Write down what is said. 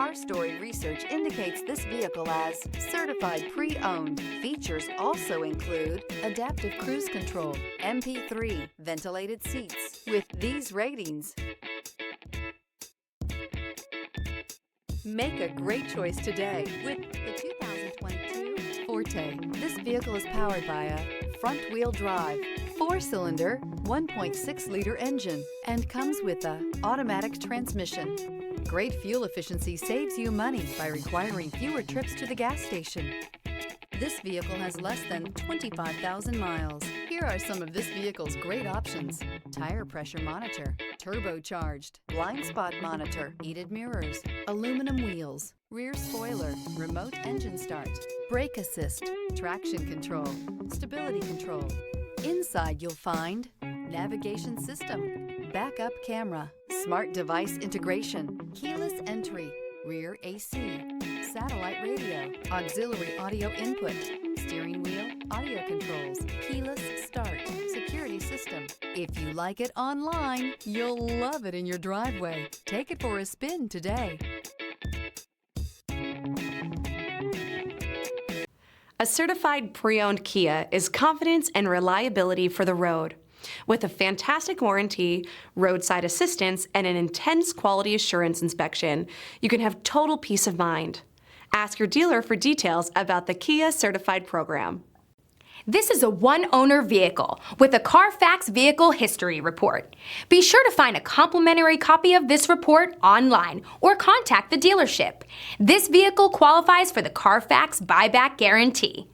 Car Story research indicates this vehicle as certified pre-owned. Features also include adaptive cruise control, MP3, ventilated seats. With these ratings, make a great choice today with the 2022 Forte. This vehicle is powered by a front-wheel drive, 4-cylinder, 1.6-liter engine, and comes with an automatic transmission. Great fuel efficiency saves you money by requiring fewer trips to the gas station. This vehicle has less than 25,000 miles. Here are some of this vehicle's great options: tire pressure monitor, turbocharged, blind spot monitor, heated mirrors, aluminum wheels, rear spoiler, remote engine start, brake assist, traction control, stability control. Inside you'll find navigation system, backup camera, smart device integration, keyless entry, rear AC, satellite radio, auxiliary audio input, steering wheel audio controls, keyless start, security system. If you like it online, you'll love it in your driveway. Take it for a spin today. A certified pre-owned Kia is confidence and reliability for the road. With a fantastic warranty, roadside assistance, and an intense quality assurance inspection, you can have total peace of mind. Ask your dealer for details about the Kia Certified program. This is a one-owner vehicle with a CARFAX Vehicle History Report. Be sure to find a complimentary copy of this report online or contact the dealership. This vehicle qualifies for the CARFAX buyback guarantee.